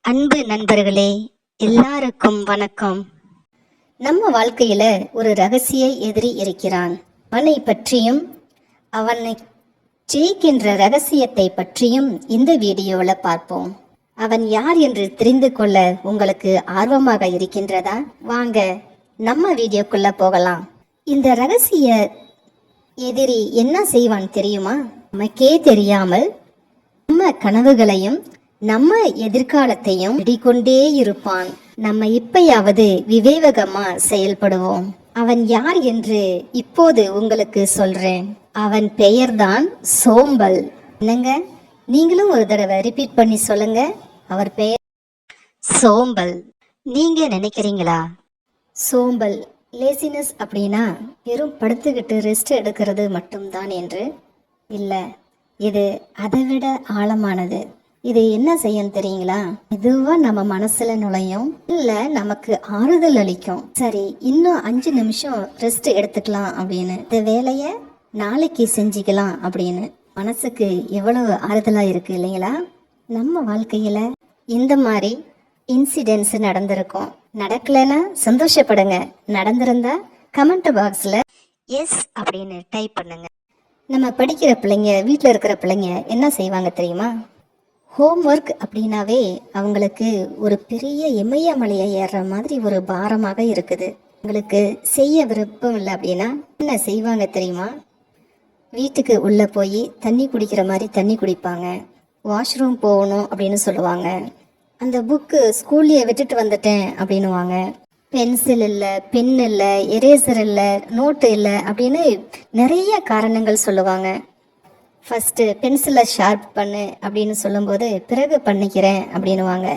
அன்பு நண்பர்களே, எல்லாருக்கும் வணக்கம். நம்ம வாழ்க்கையில ஒரு ரகசிய எதிரி இருக்கிறான். அவனை பற்றியும் அவனை ஜெயிக்கின்ற ரகசியத்தை பற்றியும் இந்த வீடியோல பார்ப்போம். அவன் யார் என்று தெரிந்து கொள்ள உங்களுக்கு ஆர்வமாக இருக்கின்றதா? வாங்க நம்ம வீடியோக்குள்ள போகலாம். இந்த ரகசிய எதிரி என்ன செய்வான் தெரியுமா? நமக்கே தெரியாமல் நம்ம கனவுகளையும் நம்ம எதிர்காலத்தையும் விடிக்கொண்டே இருப்பான். நம்ம இப்பயாவது விவேகமா செயல்படுவோம். அவன் யார் என்று இப்போது உங்களுக்கு சொல்றேன். அவன் பெயர்தான் சோம்பல். என்னங்க, நீங்களும் ஒரு தடவை ரிப்பீட் பண்ணி சொல்லுங்க. அவர் பெயர் சோம்பல். நீங்க நினைக்கிறீங்களா சோம்பல் லேசினஸ் அப்படின்னா வெறும் படுத்துக்கிட்டு ரெஸ்ட் எடுக்கிறது மட்டும்தான் என்று? இல்லை, இது அதை விட ஆழமானது. இது என்ன செய்யும் தெரியுங்களா? இதுவா நம்ம மனசுல நுழையும், இல்ல நமக்கு ஆறுதல் அளிக்கும். சரி, இன்னும் 5 நிமிஷம் ரெஸ்ட் எடுத்துக்கலாம் அப்படின்னு, இந்த வேலைய நாளைக்கு செஞ்சுக்கலாம் அப்படின்னு மனசுக்கு எவ்வளவு ஆறுதலா இருக்கு இல்லைங்களா? நம்ம வாழ்க்கையில இந்த மாதிரி இன்சிடென்ட்ஸ் நடந்திருக்கும். நடக்கலைன்னா சந்தோஷப்படுங்க. நடந்திருந்தா கமெண்ட் பாக்ஸ்ல எஸ் அப்படின்னு டைப் பண்ணுங்க. நம்ம படிக்கிற பிள்ளைங்க, வீட்டில் இருக்கிற பிள்ளைங்க என்ன செய்வாங்க தெரியுமா? ஹோம்ஒர்க் அப்படின்னாவே அவங்களுக்கு ஒரு பெரிய இமயமலையை ஏறுற மாதிரி ஒரு பாரமாக இருக்குது. உங்களுக்கு செய்ய விருப்பம் இல்லை அப்படின்னா என்ன செய்வாங்க தெரியுமா? வீட்டுக்கு உள்ளே போய் தண்ணி குடிக்கிற மாதிரி தண்ணி குடிப்பாங்க. வாஷ்ரூம் போகணும் அப்படின்னு சொல்லுவாங்க. அந்த புக்கு ஸ்கூல்லையே விட்டுட்டு வந்துட்டேன் அப்படின்னுவாங்க. பென்சில் இல்லை, பென் இல்லை, எரேசர் இல்லை, நோட்டு இல்லை அப்படின்னு நிறைய காரணங்கள் சொல்லுவாங்க. ஃபஸ்ட்டு பென்சிலை ஷார்ப் பண்ணு அப்படின்னு சொல்லும்போது பிறகு பண்ணிக்கிறேன் அப்படின்னுவாங்க.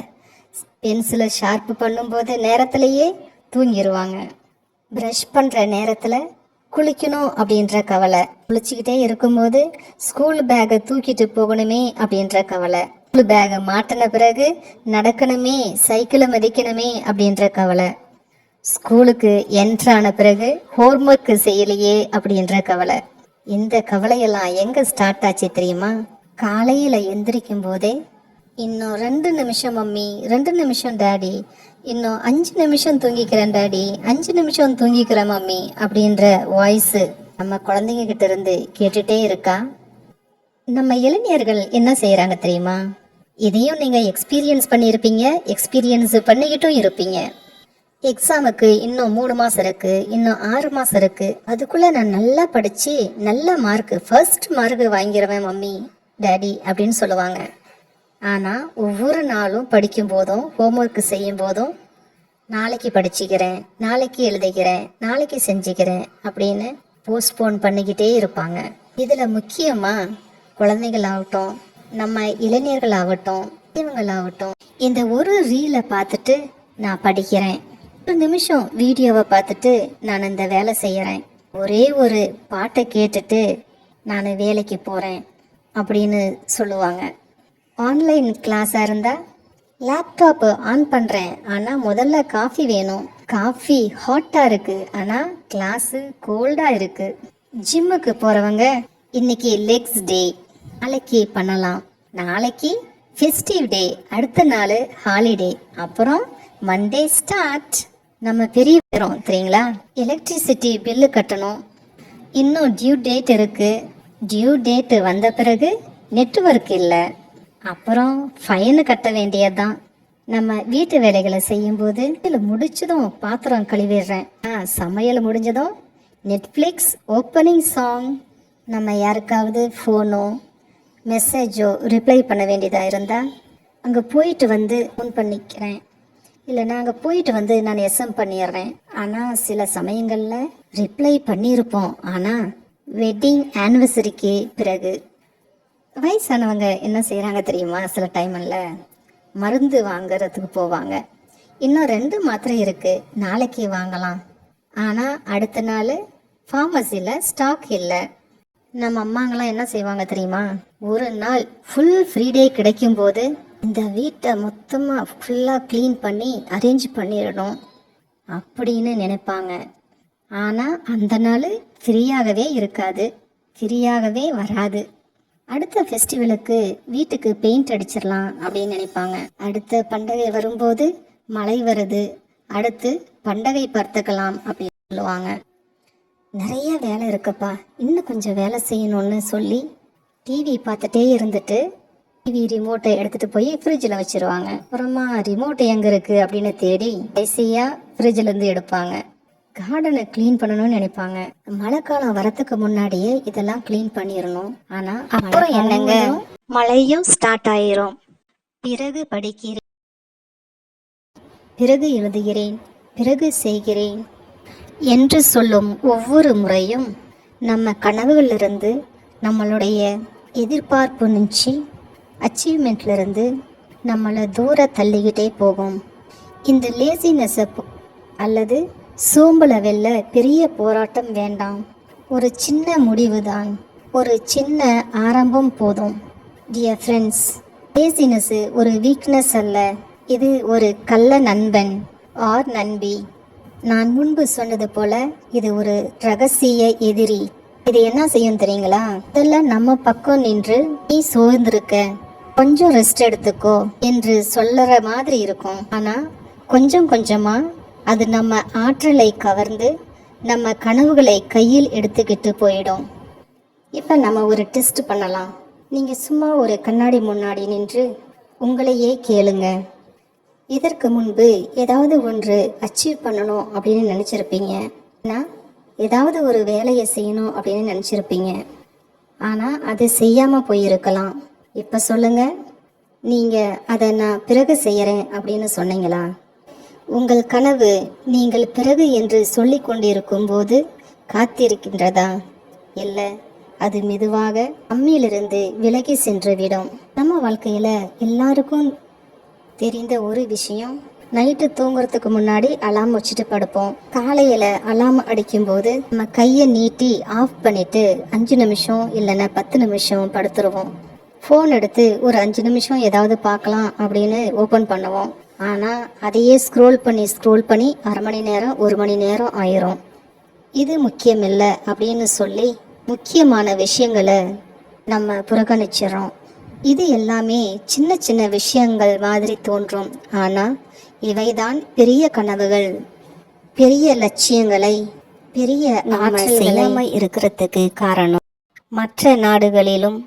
பென்சிலை ஷார்ப் பண்ணும்போது நேரத்திலேயே தூங்கிடுவாங்க. ப்ரஷ் பண்ணுற நேரத்தில் குளிக்கணும் அப்படின்ற கவலை. குளிச்சுக்கிட்டே இருக்கும்போது ஸ்கூல் பேக்கை தூக்கிட்டு போகணுமே அப்படின்ற கவலை. ஸ்கூல் பேக்கை மாட்டின பிறகு நடக்கணுமே, சைக்கிளை மதிக்கணுமே அப்படின்ற கவலை. ஸ்கூலுக்கு என்ட்ரான பிறகு ஹோம்ஒர்க் செய்யலையே அப்படின்ற கவலை. இந்த கவலையெல்லாம் எங்க ஸ்டார்ட் ஆச்சு தெரியுமா? காலையில எந்திரிக்கும் போதே இன்னும் 2 நிமிஷம் மம்மி, 2 நிமிஷம் டாடி, இன்னும் 5 நிமிஷம் தூங்கிக்கிறேன் டாடி, 5 நிமிஷம் தூங்கிக்கிறேன் மம்மி அப்படின்ற வாய்ஸ் நம்ம குழந்தைங்க கிட்ட இருந்து கேட்டுட்டே இருக்கா. நம்ம இளைஞர்கள் என்ன செய்யறாங்க தெரியுமா? இதையும் நீங்க எக்ஸ்பீரியன்ஸ் பண்ணியிருப்பீங்க, எக்ஸ்பீரியன்ஸ் பண்ணிக்கிட்டும் இருப்பீங்க. எக்ஸாமுக்கு இன்னும் 3 மாதம் இருக்குது, இன்னும் 6 மாதம் இருக்குது, அதுக்குள்ளே நான் நல்லா படித்து நல்ல மார்க்கு, ஃபர்ஸ்ட் மார்க்கு வாங்கிடுவேன் மம்மி டேடி அப்படின்னு சொல்லுவாங்க. ஆனால் ஒவ்வொரு நாளும் படிக்கும் போதும் ஹோம்ஒர்க் செய்யும் போதும் நாளைக்கு படிச்சுக்கிறேன், நாளைக்கு எழுதிக்கிறேன், நாளைக்கு செஞ்சுக்கிறேன் அப்படின்னு போஸ்ட்போன் பண்ணிக்கிட்டே இருப்பாங்க. இதில் முக்கியமாக குழந்தைகளாகட்டும், நம்ம இளைஞர்களாகட்டும், இவங்களாகட்டும், இந்த ஒரு ரீலை பார்த்துட்டு நான் படிக்கிறேன், 1 நிமிஷம் வீடியோவை பார்த்துட்டு நான் இந்த வேலை செய்கிறேன், ஒரே ஒரு பாட்டை கேட்டுட்டு நான் வேலைக்கு போகிறேன் அப்படின்னு சொல்லுவாங்க. ஆன்லைன் கிளாஸாக இருந்தால் லேப்டாப்பு ஆன் பண்ணுறேன், ஆனால் முதல்ல காஃபி வேணும், காஃபி ஹாட்டாக இருக்குது, ஆனால் கிளாஸு கோல்டாக இருக்குது. ஜிம்முக்கு போகிறவங்க இன்னைக்கு லெக்ஸ் டே, நாளைக்கு பண்ணலாம், நாளைக்கு ஃபெஸ்டிவ் டே, அடுத்த நாள் ஹாலிடே, அப்புறம் மண்டே ஸ்டார்ட். நம்ம பெரிய பேரும் தெரியுங்களா? எலக்ட்ரிசிட்டி பில்லு கட்டணும், இன்னும் டியூ டேட் இருக்குது, டியூ டேட்டு வந்த பிறகு நெட்வொர்க் இல்லை, அப்புறம் ஃபைனு கட்ட வேண்டியதுதான். நம்ம வீட்டு வேலைகளை செய்யும்போது இதில் முடிச்சதும் பாத்திரம் கழுவிடுறேன், சமையல் முடிஞ்சதும் நெட்ஃப்ளிக்ஸ் ஓப்பனிங் சாங். நம்ம யாருக்காவது ஃபோனோ மெசேஜோ ரிப்ளை பண்ண வேண்டியதாக இருந்தால் அங்கே போயிட்டு வந்து ஃபோன் பண்ணிக்கிறேன், இல்லைனா அங்கே போயிட்டு வந்து நான் எஸ்எம் பண்ணிடுறேன். ஆனால் சில சமயங்களில் ரிப்ளை பண்ணியிருப்போம், ஆனால் வெட்டிங் ஆனிவர்சரிக்கு பிறகு. வயசானவங்க என்ன செய்கிறாங்க தெரியுமா? சில டைமில் மருந்து வாங்கிறதுக்கு போவாங்க. இன்னும் 2 மாத்திரை இருக்குது, நாளைக்கு வாங்கலாம், ஆனால் அடுத்த நாள் ஃபார்மசியில் ஸ்டாக் இல்லை. நம்ம அம்மாங்களாம் என்ன செய்வாங்க தெரியுமா? ஒரு நாள் ஃபுல் ஃப்ரீ டே கிடைக்கும்போது இந்த வீட்டை மொத்தமாக ஃபுல்லாக க்ளீன் பண்ணி அரேஞ்ச் பண்ணிடணும் அப்படின்னு நினைப்பாங்க. ஆனால் அந்த நாள் ஃப்ரீயாகவே இருக்காது, ஃப்ரீயாகவே வராது. அடுத்த ஃபெஸ்டிவலுக்கு வீட்டுக்கு பெயிண்ட் அடிச்சிடலாம் அப்படின்னு நினைப்பாங்க. அடுத்த பண்டிகை வரும்போது மழை வருது, அடுத்து பண்டிகை பார்த்துக்கலாம் அப்படின்னு சொல்லுவாங்க. நிறைய வேலை இருக்குப்பா, இன்னும் கொஞ்சம் வேலை செய்யணும்னு சொல்லி டிவி பார்த்துட்டே இருந்துட்டு டிவி ரிமோட்டை எடுத்துகிட்டு போய் ஃப்ரிட்ஜில் வச்சுருவாங்க. அப்புறமா ரிமோட் எங்கே இருக்குது அப்படின்னு தேடி கடைசியாக ஃப்ரிட்ஜிலேருந்து எடுப்பாங்க. கார்டனை க்ளீன் பண்ணணும்னு நினைப்பாங்க. மழை காலம் வரத்துக்கு முன்னாடியே இதெல்லாம் க்ளீன் பண்ணிடணும். ஆனால் அப்புறம் என்னங்க, மழையும் ஸ்டார்ட் ஆயிரும். பிறகு படிக்கிறேன், பிறகு எழுதுகிறேன், பிறகு செய்கிறேன் என்று சொல்லும் ஒவ்வொரு முறையும் நம்ம கனவுகளிலிருந்து, நம்மளுடைய எதிர்பார்ப்பு நினச்சி அச்சீவ்மெண்ட்லேருந்து நம்மளை தூர தள்ளிக்கிட்டே போகும். இந்த லேசினஸை அல்லது சோம்பலை வெல்ல பெரிய போராட்டம் வேண்டாம். ஒரு சின்ன முடிவு தான், ஒரு சின்ன ஆரம்பம் போதும். டியர் ஃப்ரெண்ட்ஸ், லேசினஸ் ஒரு வீக்னஸ் அல்ல, இது ஒரு கள்ள நண்பன் ஆர் நண்பி. நான் முன்பு சொன்னது போல இது ஒரு ரகசிய எதிரி. இது என்ன செய்யும் தெரியுங்களா? இதெல்லாம் நம்ம பக்கம் நின்று நீ சோர்ந்திருக்க, கொஞ்சம் ரெஸ்ட் எடுத்துக்கோ என்று சொல்லற மாதிரி இருக்கும். ஆனா கொஞ்சம் கொஞ்சமா அது நம்ம ஆற்றலை கவர்ந்து நம்ம கனவுகளை கையில் எடுத்துக்கிட்டு போயிடும். இப்போ நம்ம ஒரு டெஸ்ட் பண்ணலாம். நீங்கள் சும்மா ஒரு கண்ணாடி முன்னாடி நின்று உங்களையே கேளுங்க. இதற்கு முன்பு ஏதாவது ஒன்று அச்சீவ் பண்ணணும் அப்படின்னு நினச்சிருப்பீங்க. ஆனால் ஏதாவது ஒரு வேலையை செய்யணும் அப்படின்னு நினச்சிருப்பீங்க. ஆனால் அது செய்யாமல் போயிருக்கலாம். இப்போ சொல்லுங்கள், நீங்கள் அதை நான் பிறகு செய்கிறேன் அப்படின்னு சொன்னீங்களா? உங்கள் கனவு நீங்கள் பிறகு என்று சொல்லி கொண்டிருக்கும் போது காத்திருக்கின்றதா? இல்லை, அது மெதுவாக நம்மிலிருந்து விலகி சென்றுவிடும். நம்ம வாழ்க்கையில் எல்லாருக்கும் தெரிந்த ஒரு விஷயம், நைட்டு தூங்குறதுக்கு முன்னாடி அலாம் வச்சுட்டு படுப்போம். காலையில் அலாம் அடிக்கும்போது நம்ம கையை நீட்டி ஆஃப் பண்ணிவிட்டு 5 நிமிஷம் இல்லைன்னா 10 நிமிஷம் படுத்துருவோம். ஃபோன் எடுத்து ஒரு 5 நிமிஷம் ஏதாவது பார்க்கலாம் அப்படின்னு ஓப்பன் பண்ணுவோம். ஆனால் அதையே ஸ்க்ரோல் பண்ணி அரை மணி நேரம் 1 மணி நேரம் ஆயிரும். இது முக்கியமில்லை அப்படின்னு சொல்லி முக்கியமான விஷயங்களை நம்ம புறக்கணிச்சிடறோம். இது எல்லாமே சின்ன சின்ன விஷயங்கள் மாதிரி தோன்றும். ஆனால் இவைதான் பெரிய கனவுகள், பெரிய லட்சியங்களை, பெரிய ஆற்றல்களை இருக்கிறதுக்கு காரணம். மற்ற நாடுகளிலும்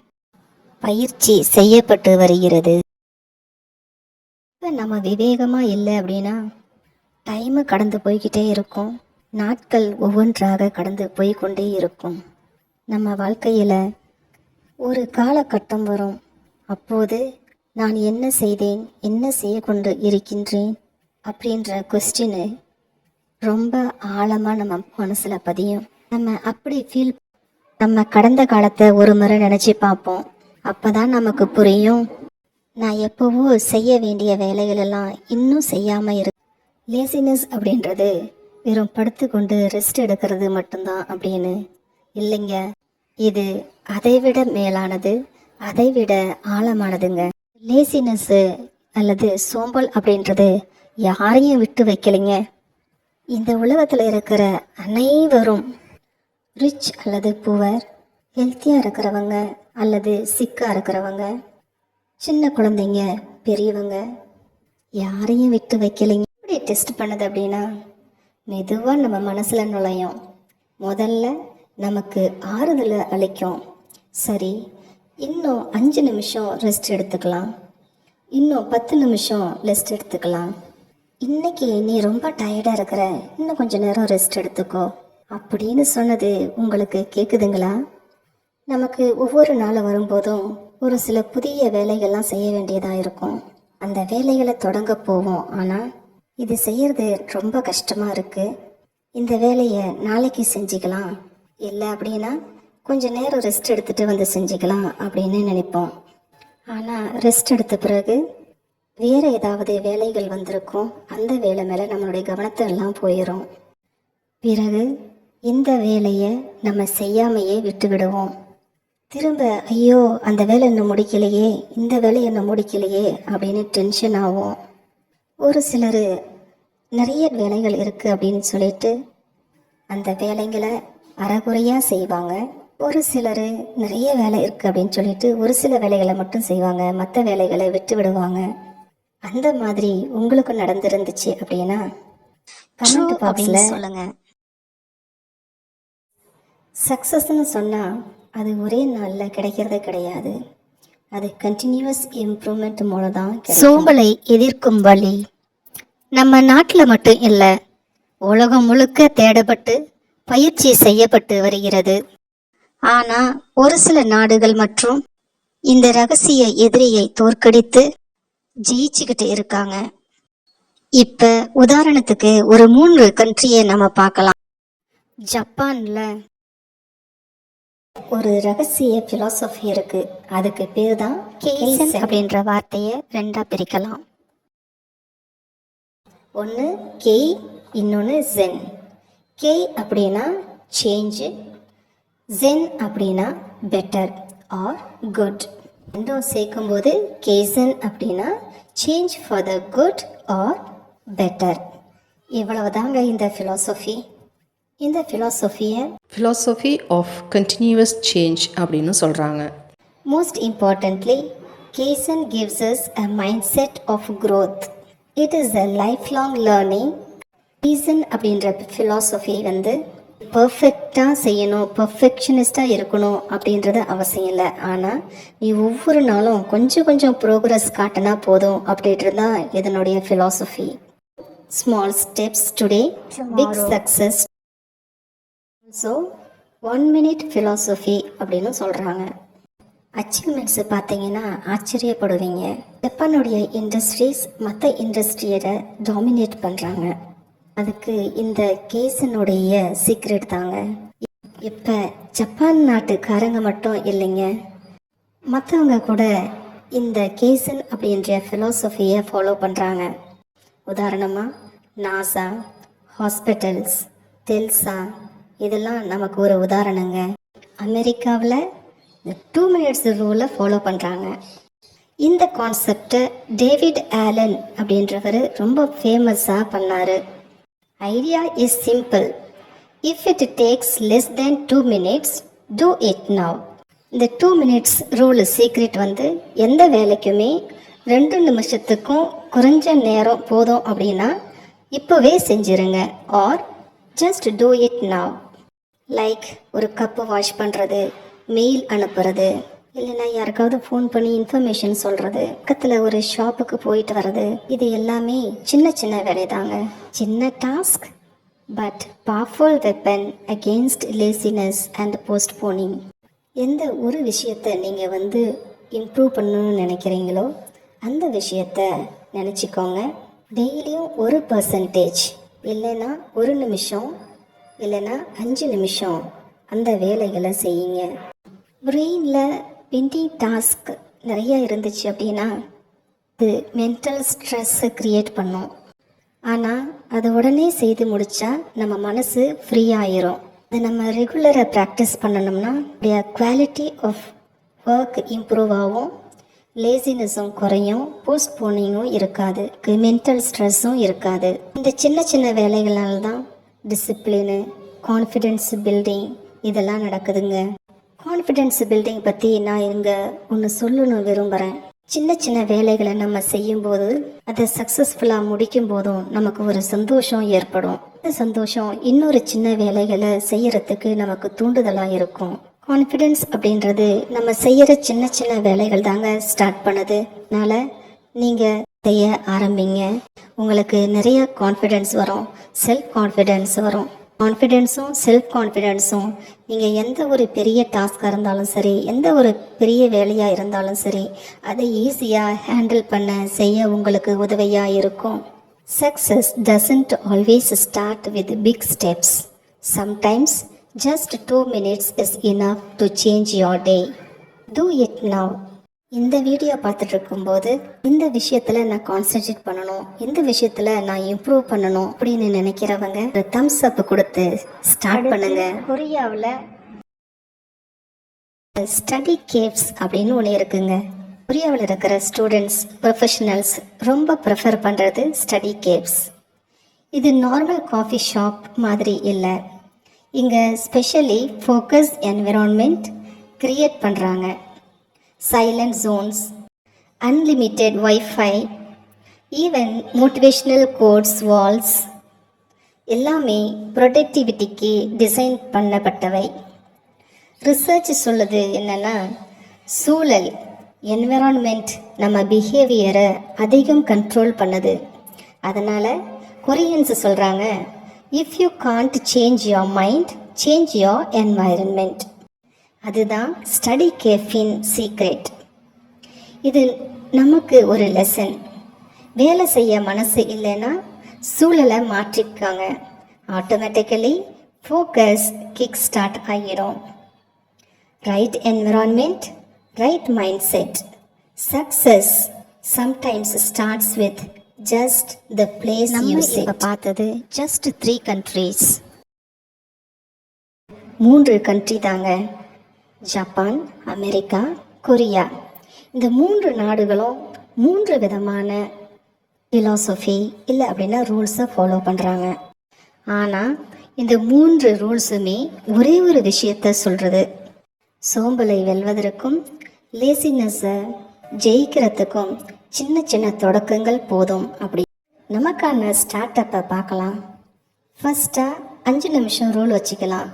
பயிற்சி செய்யப்பட்டு வருகிறது. இப்போ நம்ம விவேகமாக இல்லை அப்படின்னா டைமு கடந்து போய்கிட்டே இருக்கும். நாட்கள் ஒவ்வொன்றாக கடந்து போய்கொண்டே இருக்கும். நம்ம வாழ்க்கையில் ஒரு காலகட்டம் வரும். அப்போது நான் என்ன செய்தேன், என்ன செய்ய கொண்டு இருக்கின்றேன் அப்படின்ற கொஸ்டின் ரொம்ப ஆழமாக நம்ம மனசில் பதியும். நம்ம அப்படி நம்ம கடந்த காலத்தை ஒரு முறை நினச்சி பார்ப்போம். அப்போ தான் நமக்கு புரியும், நான் எப்போவோ செய்ய வேண்டிய வேலைகளெல்லாம் இன்னும் செய்யாமல் இருக்கு. லேசினஸ் அப்படின்றது வெறும் படுத்து கொண்டு ரெஸ்ட் எடுக்கிறது மட்டும்தான் அப்படின்னு இல்லைங்க. இது அதைவிட மேலானது, அதைவிட ஆழமானதுங்க. லேசினஸ்ஸு அல்லது சோம்பல் அப்படின்றது யாரையும் விட்டு வைக்கலைங்க. இந்த உலகத்தில் இருக்கிற அனைவரும், ரிச் அல்லது புவர், ஹெல்த்தியாக இருக்கிறவங்க அல்லது சிக்காக இருக்கிறவங்க, சின்ன குழந்தைங்க, பெரியவங்க, யாரையும் விட்டு வைக்கலைங்க. எப்படி டெஸ்ட் பண்ணுது அப்படின்னா, மெதுவாக நம்ம மனசில் நுழையும். முதல்ல நமக்கு ஆறுதலை அளிக்கும். சரி, இன்னும் 5 நிமிஷம் ரெஸ்ட் எடுத்துக்கலாம், இன்னும் 10 நிமிஷம் ரெஸ்ட் எடுத்துக்கலாம், இன்னைக்கு நீ ரொம்ப டயர்டாக இருக்கிற, இன்னும் கொஞ்சம் நேரம் ரெஸ்ட் எடுத்துக்கோ அப்படின்னு சொன்னது உங்களுக்கு கேட்குதுங்களா? நமக்கு ஒவ்வொரு நாள் வரும்போதும் ஒரு சில புதிய வேலைகள்லாம் செய்ய வேண்டியதாக இருக்கும். அந்த வேலைகளை தொடங்க போவோம். ஆனால் இது செய்கிறது ரொம்ப கஷ்டமாக இருக்குது, இந்த வேலையை நாளைக்கு செஞ்சுக்கலாம், இல்லை அப்படின்னா கொஞ்சம் நேரம் ரெஸ்ட் எடுத்துகிட்டு வந்து செஞ்சுக்கலாம் அப்படின்னு நினைப்போம். ஆனால் ரெஸ்ட் எடுத்த பிறகு வேறு ஏதாவது வேலைகள் வந்திருக்கும். அந்த வேலை மேலே நம்மளுடைய கவனத்தை எல்லாம் போயிடும். பிறகு இந்த வேலையை நம்ம செய்யாமையே விட்டு விடுவோம். திரும்ப ஐயோ அந்த வேலை இன்னும் முடிக்கலையே, இந்த வேலை இன்னும் முடிக்கலையே அப்படின்னு டென்ஷன் ஆகும். ஒரு சிலர் நிறைய வேலைகள் இருக்குது அப்படின்னு சொல்லிட்டு அந்த வேலைங்களை அறகுறையாக செய்வாங்க. ஒரு சிலர் நிறைய வேலை இருக்குது அப்படின்னு சொல்லிட்டு ஒரு சில வேலைகளை மட்டும் செய்வாங்க, மற்ற வேலைகளை விட்டு விடுவாங்க. அந்த மாதிரி உங்களுக்கு நடந்திருந்துச்சு அப்படின்னா கமெண்ட் பாக்ஸில் சொல்லுங்க. சக்ஸஸ்ன்னு சொன்னால் அது ஒரே நாளில் கிடைக்கிறதே கிடையாது. அது கண்டினியூஸ் இம்ப்ரூவ்மெண்ட் மூலம் தான். சோம்பலை எதிர்க்கும் வழி நம்ம நாட்டில் மட்டும் இல்லை, உலகம் முழுக்க தேடப்பட்டு பயிற்சி செய்யப்பட்டு வருகிறது. ஆனால் ஒரு சில நாடுகள் மற்றும் இந்த ரகசிய எதிரியை தோற்கடித்து ஜெயிச்சுக்கிட்டு இருக்காங்க. இப்ப உதாரணத்துக்கு ஒரு 3 கண்ட்ரியை நம்ம பார்க்கலாம். ஜப்பான்ல ஒரு ரகசிய பிலாசபி இருக்கு. அதுக்கு பேர் தான் கெய்சன் அப்படின்ற வார்த்தையை 2ஆ பிரிக்கலாம். ஒன்று கெய், இன்னொன்று ஜென். கெய் அப்படின்னா சேஞ்சு, ஜென் அப்படின்னா பெட்டர் ஆர் குட். ரெண்டும் சேர்க்கும்போது கெய்சன் அப்படின்னா change for the good or better. இவ்வளவுதாங்க இந்த ஃபிலாசபி. இந்த ஃபிலாசபி ஆஃப் கண்டினியூஸ் சேஞ்ச் அப்படின்னு சொல்கிறாங்க. Most importantly, kaizen gives us a mindset of growth. It is a lifelong learning. Kaizen அப்படின்ற ஃபிலாசபி பர்ஃபெக்டாக செய்யணும், பர்ஃபெக்ஷனிஸ்டாக இருக்கணும் அப்படின்றது அவசியம் இல்லை. ஆனால் நீ ஒவ்வொரு நாளும் கொஞ்சம் கொஞ்சம் ப்ரோக்ரஸ் காட்டினா போதும் அப்படின்றது தான் இதனுடைய philosophy. Small steps today, big success. So 1 minute philosophy அப்படின்னு சொல்கிறாங்க. அச்சீவ்மெண்ட்ஸு பார்த்தீங்கன்னா ஆச்சரியப்படுவீங்க. ஜப்பானுடைய இண்டஸ்ட்ரீஸ் மற்ற இண்டஸ்ட்ரியை டாமினேட் பண்ணுறாங்க. அதுக்கு இந்த கேசனுடைய சீக்ரெட் தாங்க. இப்போ ஜப்பான் நாட்டுக்காரங்க மட்டும் இல்லைங்க, மற்றவங்க கூட இந்த கேசன் அப்படின்ற ஃபிலாசபியை ஃபாலோ பண்ணுறாங்க. உதாரணமாக நாசா, ஹாஸ்பிட்டல்ஸ், டெல்சா, இதெல்லாம் நமக்கு ஒரு உதாரணங்க. அமெரிக்காவில் 2 minutes ரூலை ஃபாலோ பண்ணுறாங்க. இந்த கான்செப்டை டேவிட் ஆலன் அப்படின்றவர் ரொம்ப ஃபேமஸாக பண்ணார். Idea is simple. If it takes less than 2 minutes, two it now. இந்த 2 minutes ரூல் சீக்ரெட் எந்த வேலைக்குமே 2 நிமிஷத்துக்கும் குறைஞ்ச நேரம் போதும் அப்படின்னா இப்போவே செஞ்சிருங்க. Or just do it now. Like ஒரு கப்பு வாஷ் பண்ணுறது, மெயில் அனுப்புறது, இல்லைன்னா யாருக்காவது ஃபோன் பண்ணி இன்ஃபர்மேஷன் சொல்கிறது, பக்கத்தில் ஒரு ஷாப்புக்கு போயிட்டு வர்றது, இது எல்லாமே சின்ன சின்ன வேலை தாங்க. சின்ன task but powerful weapon against laziness and postponing. எந்த ஒரு விஷயத்தை நீங்கள் இம்ப்ரூவ் பண்ணணும்னு நினைக்கிறீங்களோ அந்த விஷயத்தை நினச்சிக்கோங்க. டெய்லியும் 1% இல்லைன்னா 1 நிமிஷம் இல்லைன்னா 5 நிமிஷம் அந்த வேலைகளை செய்யுங்க. பிரெயினில் பெண்டிங் டாஸ்க் நிறைய இருந்துச்சு அப்படின்னா அது மென்டல் ஸ்ட்ரெஸ்ஸை க்ரியேட் பண்ணும். ஆனால் அதை உடனே செய்து முடித்தா நம்ம மனசு ஃப்ரீ ஆயிரும். அதை நம்ம ரெகுலராக ப்ராக்டிஸ் பண்ணணும்னா குவாலிட்டி ஆஃப் ஒர்க் இம்ப்ரூவ் ஆகும், லேசினஸும் குறையும், போஸ்ட்போனிங்கும் இருக்காது, மென்டல் ஸ்ட்ரெஸ்ஸும் இருக்காது. இந்த சின்ன சின்ன வேலைகளால் தான் டிசிப்ளினு, கான்ஃபிடென்ஸ் பில்டிங் இதெல்லாம் நடக்குதுங்க. கான்ஃபிடென்ஸ் பில்டிங் பற்றி நான் இங்கே ஒன்று சொல்லணும் விரும்புகிறேன். சின்ன சின்ன வேலைகளை நம்ம செய்யும்போது அதை சக்ஸஸ்ஃபுல்லாக முடிக்கும் போதும் நமக்கு ஒரு சந்தோஷம் ஏற்படும். அந்த சந்தோஷம் இன்னொரு சின்ன வேலைகளை செய்யறதுக்கு நமக்கு தூண்டுதலாக இருக்கும். கான்ஃபிடென்ஸ் அப்படின்றது நம்ம செய்கிற சின்ன சின்ன வேலைகள் தாங்க ஸ்டார்ட் பண்ணுது. அதனால் நீங்கள் செய்ய ஆரம்பிங்க. உங்களுக்கு நிறைய கான்ஃபிடென்ஸ் வரும், செல்ஃப் கான்ஃபிடென்ஸ் வரும். கான்ஃபிடென்ஸும் செல்ஃப் கான்ஃபிடென்ஸும் நீங்கள் எந்த ஒரு பெரிய டாஸ்காக இருந்தாலும் சரி, எந்த ஒரு பெரிய வேலையாக இருந்தாலும் சரி, அதை ஈஸியாக ஹேண்டில் செய்ய உங்களுக்கு உதவியாக இருக்கும். Success doesn't always start with big steps. Sometimes just 2 minutes is enough to change your day. Do it now. இந்த வீடியோ பார்த்துட்டு இருக்கும்போது இந்த விஷயத்தில் நான் கான்சென்ட்ரேட் பண்ணணும், இந்த விஷயத்தில் நான் இம்ப்ரூவ் பண்ணணும் அப்படின்னு நினைக்கிறவங்க ஒரு தம்ஸ் அப் கொடுத்து ஸ்டார்ட் பண்ணுங்க. கொரியாவில் ஸ்டடி கேவ்ஸ் அப்படின்னு ஒன்று இருக்குங்க. கொரியாவில் இருக்கிற ஸ்டூடெண்ட்ஸ், ப்ரொஃபஷனல்ஸ் ரொம்ப ப்ரிஃபர் பண்ணுறது ஸ்டடி கேவ்ஸ். இது நார்மல் காஃபி ஷாப் மாதிரி இல்லை. இங்கே ஸ்பெஷலி ஃபோக்கஸ் என்விரான்மெண்ட் க்ரியேட் பண்ணுறாங்க. Silent zones, unlimited wifi, even motivational quotes walls எல்லாமே ப்ரொடக்டிவிட்டிக்கு டிசைன் பண்ணப்பட்டவை. ரிசர்ச் சொல்லுது என்னென்னா, சூழல் என்விரான்மெண்ட் நம்ம பிஹேவியரை அதிகம் கண்ட்ரோல் பண்ணுது. அதனால் கொரியன்ஸ் சொல்கிறாங்க, if you can't change your mind, change your environment. அதுதான் ஸ்டடி கேஃபின் சீக்ரெட். இது நமக்கு ஒரு லெசன். வேலை செய்ய மனசு இல்லைன்னா சூழலை மாற்றிக்காங்க, ஆட்டோமேட்டிக்கலி ஃபோக்கஸ் கிக் ஸ்டார்ட் ஆகிடும். Right environment, right mind set. Success sometimes starts with just the place you sit. நம்ம பார்த்தது ஜஸ்ட் 3 countries, 3 கண்ட்ரி தாங்க. Japan, America, Korea. இந்த 3 நாடுகளும் 3 விதமான ஃபிலாசபி இல்லை அப்படின்னா ரூல்ஸை ஃபாலோ பண்ணுறாங்க. ஆனால் இந்த 3 ரூல்ஸுமே ஒரே ஒரு விஷயத்தை சொல்கிறது, சோம்பலை வெல்வதற்கும் லேசினஸை ஜெயிக்கிறதுக்கும் சின்ன சின்ன தொடக்கங்கள் போதும். அப்படி நமக்கான ஸ்டார்ட் அப்பை பார்க்கலாம். ஃபஸ்ட்டாக 5 நிமிஷம் ரூல் வச்சுக்கலாம்.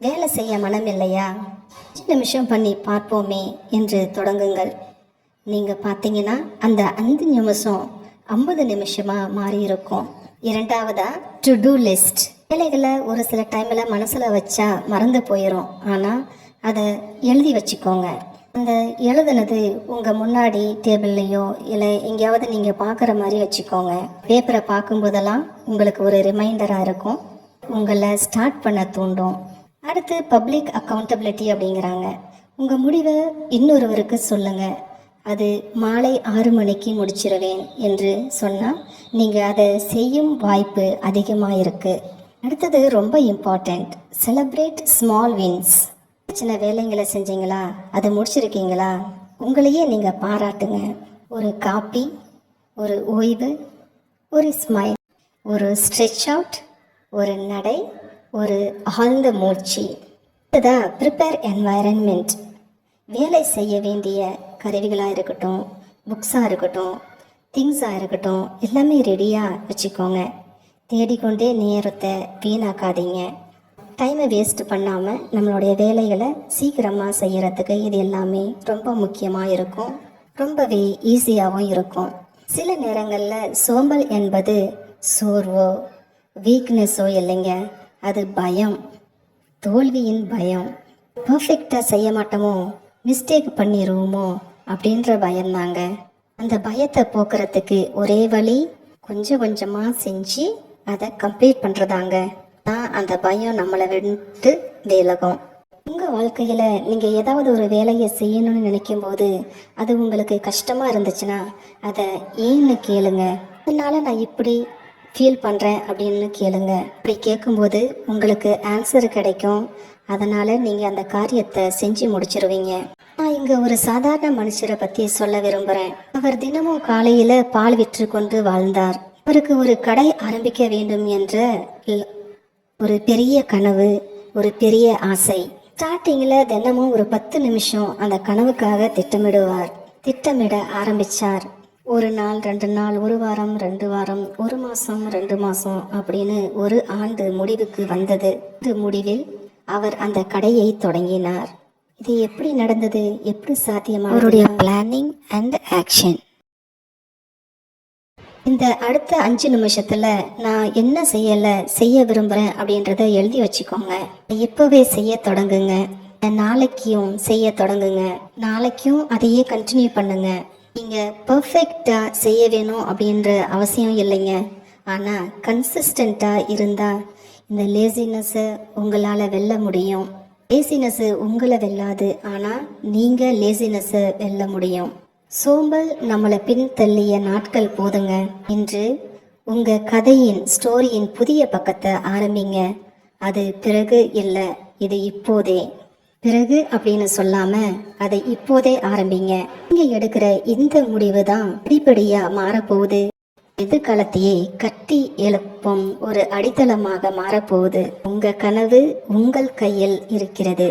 வேலை செய்ய மனம் இல்லையா, 5 நிமிஷம் பண்ணி பார்ப்போமே என்று தொடங்குங்கள். நீங்கள் பார்த்தீங்கன்னா அந்த 5 நிமிஷம் 50 நிமிஷமாக மாறி இருக்கும். 2வதா டு டூ லிஸ்ட். வேலைகளை ஒரு சில டைமில் மனசில் வச்சா மறந்து போயிடும். ஆனால் அதை எழுதி வச்சுக்கோங்க. அந்த எழுதுனது உங்கள் முன்னாடி டேபிள்லையோ இல்லை எங்கேயாவது நீங்கள் பார்க்குற மாதிரி வச்சுக்கோங்க. பேப்பரை பார்க்கும்போதெல்லாம் உங்களுக்கு ஒரு ரிமைண்டராக இருக்கும், உங்களை ஸ்டார்ட் பண்ண தூண்டும். அடுத்து பப்ளிக் அக்கௌண்டபிலிட்டி அப்படிங்கிறாங்க. உங்கள் முடிவை இன்னொருவருக்கு சொல்லுங்கள். அது மாலை 6 மணிக்கு முடிச்சிருவேன் என்று சொன்னால் நீங்கள் அதை செய்யும் வாய்ப்பு அதிகமாக இருக்குது. அடுத்தது ரொம்ப இம்பார்ட்டண்ட், செலிப்ரேட் ஸ்மால் வின்ஸ். சின்ன வேலைங்களை செஞ்சீங்களா, அதை முடிச்சிருக்கீங்களா, உங்களையே நீங்கள் பாராட்டுங்க. ஒரு காப்பி, ஒரு ஓய்வு, ஒரு ஸ்மைல், ஒரு ஸ்ட்ரெச் அவுட், ஒரு நடை, ஒரு ஆழ்ந்த மூச்சு. இதுதான் ப்ரிப்பேர் என்வாயரன்மெண்ட். வேலை செய்ய வேண்டிய கருவிகளாக இருக்கட்டும், புக்ஸாக இருக்கட்டும், திங்ஸாக இருக்கட்டும், எல்லாமே ரெடியாக வச்சுக்கோங்க. தேடிக்கொண்டே நேரத்தை வீணாக்காதீங்க. டைமை வேஸ்ட் பண்ணாமல் நம்மளுடைய வேலைகளை சீக்கிரமாக செய்கிறதுக்கு இது எல்லாமே ரொம்ப முக்கியமாக இருக்கும். ரொம்பவே ஈஸியாகவும் இருக்கும். சில நேரங்களில் சோம்பல் என்பது சோர்வோ வீக்னஸோ இல்லைங்க, அது பயம், தோல்வியின் பயம். பர்ஃபெக்டாக செய்ய மாட்டோமோ, மிஸ்டேக் பண்ணிடுவோமோ அப்படின்ற பயம்தாங்க. அந்த பயத்தை போக்குறதுக்கு ஒரே வழி கொஞ்சம் கொஞ்சமாக செஞ்சு அதை கம்ப்ளீட் பண்ணுறதாங்க. தான் அந்த பயம் நம்மளை விட்டு விலகும். உங்கள் வாழ்க்கையில் நீங்கள் ஏதாவது ஒரு வேலையை செய்யணும்னு நினைக்கும் போது அது உங்களுக்கு கஷ்டமாக இருந்துச்சுன்னா அதை ஏன்னு கேளுங்க. அதனால் நான் இப்படி ஃபீல் பண்ணுறேன் அப்படின்னு கேளுங்க. அப்படி கேட்கும்போது உங்களுக்கு ஆன்சர் கிடைக்கும். அதனால் நீங்கள் அந்த காரியத்தை செஞ்சு முடிச்சிருவீங்க. நான் இங்கே ஒரு சாதாரண மனுஷரை பற்றி சொல்ல விரும்புகிறேன். அவர் தினமும் காலையில் பால் விற்று கொண்டு வாழ்ந்தார். அவருக்கு ஒரு கடை ஆரம்பிக்க வேண்டும் என்ற ஒரு பெரிய கனவு, ஒரு பெரிய ஆசை. ஸ்டார்டிங்கில் தினமும் ஒரு 10 நிமிஷம் அந்த கனவுக்காக திட்டமிட ஆரம்பித்தார். 1 நாள், 2 நாள், 1 வாரம், 2 வாரம், 1 மாதம், 2 மாதம் அப்படின்னு 1 ஆண்டு முடிவுக்கு வந்தது. இந்த முடிவில் அவர் அந்த கடையை தொடங்கினார். இது எப்படி நடந்தது, எப்படி சாத்தியமா? அவருடைய பிளானிங் அண்ட் ஆக்ஷன். இந்த அடுத்த 5 நிமிஷத்தில் நான் என்ன செய்ய விரும்புகிறேன் அப்படின்றத எழுதி வச்சுக்கோங்க. இப்போவே செய்ய தொடங்குங்க. நாளைக்கும் செய்ய தொடங்குங்க. நாளைக்கும் அதையே கண்டினியூ பண்ணுங்க. நீங்கள் பர்ஃபெக்டாக செய்ய வேணும் அப்படின்ற அவசியம் இல்லைங்க. ஆனால் கன்சிஸ்டண்ட்டாக இருந்தால் இந்த லேசினஸை உங்களால் வெல்ல முடியும். லேசினஸ்ஸு உங்களை வெல்லாது, ஆனால் நீங்கள் லேசினஸை வெல்ல முடியும். சோம்பல் நம்மளை பின்தள்ளிய நாட்கள் போதுங்க. இன்று உங்கள் கதையின் ஸ்டோரியின் புதிய பக்கத்தை ஆரம்பிங்க. அது பிறகு இல்லை, இது இப்போதே. பிறகு அப்படின்னு சொல்லாமல் அதை இப்போதே ஆரம்பிங்க. நீங்கள் எடுக்கிற இந்த முடிவு தான் படிப்படியாக மாறப்போகுது. எதிர்காலத்தையே கட்டி எழுப்பும் ஒரு அடித்தளமாக மாறப்போகுது. உங்க கனவு உங்கள் கையில் இருக்கிறது.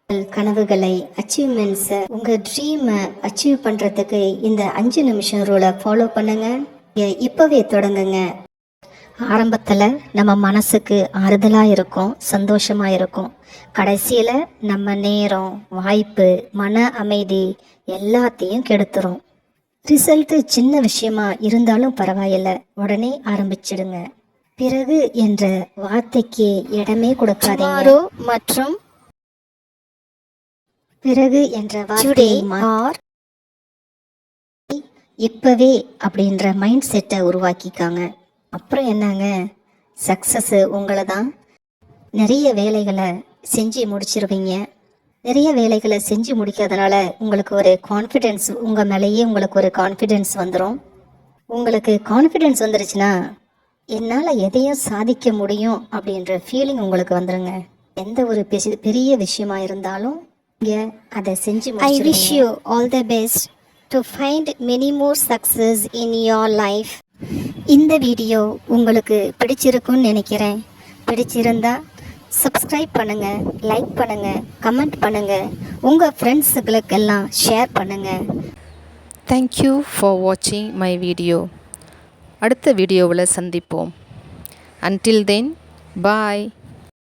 உங்கள் கனவுகளை அச்சீவ்மெண்ட்ஸை உங்கள் ட்ரீமை அச்சீவ் பண்ணுறதுக்கு இந்த 5 நிமிஷம் ரூலை ஃபாலோ பண்ணுங்க. இப்போவே தொடங்குங்க. ஆரம்பத்தில் நம்ம மனசுக்கு ஆறுதலாக இருக்கும், சந்தோஷமாக இருக்கும். கடைசியில் நம்ம நேரம், வாய்ப்பு, மன அமைதி எல்லாத்தையும் கெடுத்துரும். ரிசல்ட்டு சின்ன விஷயமா இருந்தாலும் பரவாயில்லை, உடனே ஆரம்பிச்சிடுங்க. பிறகு என்ற வார்த்தைக்கு இடமே கொடுக்காதீங்க. மற்றும் பிறகு என்ற வார்த்தை இப்பவே அப்படின்ற மைண்ட் செட்டை உருவாக்கிக்காங்க. அப்புறம் என்னங்க, சக்ஸஸ் உங்களை தான். நிறைய வேலைகளை செஞ்சு முடிச்சிருவீங்க. நிறைய வேலைகளை செஞ்சு முடிக்கிறதுனால உங்களுக்கு ஒரு கான்ஃபிடென்ஸ், உங்கள் மேலேயே உங்களுக்கு ஒரு கான்ஃபிடென்ஸ் வந்துடும். உங்களுக்கு கான்ஃபிடென்ஸ் வந்துருச்சுன்னா என்னால் எதையும் சாதிக்க முடியும் அப்படின்ற ஃபீலிங் உங்களுக்கு வந்துடுங்க. எந்த ஒரு பெரிய விஷயமா இருந்தாலும் நீங்கள் அதை செஞ்சு I wish you all the best to find many more success in your life. இந்த வீடியோ உங்களுக்கு பிடிச்சிருக்குன்னு நினைக்கிறேன். பிடிச்சிருந்தா சப்ஸ்கிரைப் பண்ணுங்கள், லைக் பண்ணுங்கள், கமெண்ட் பண்ணுங்கள், உங்கள் ஃப்ரெண்ட்ஸுகளுக்கெல்லாம் ஷேர் பண்ணுங்கள். தேங்க்யூ ஃபார் வாட்சிங் மை வீடியோ. அடுத்த வீடியோவில் சந்திப்போம். அன்டில் தென், பாய்.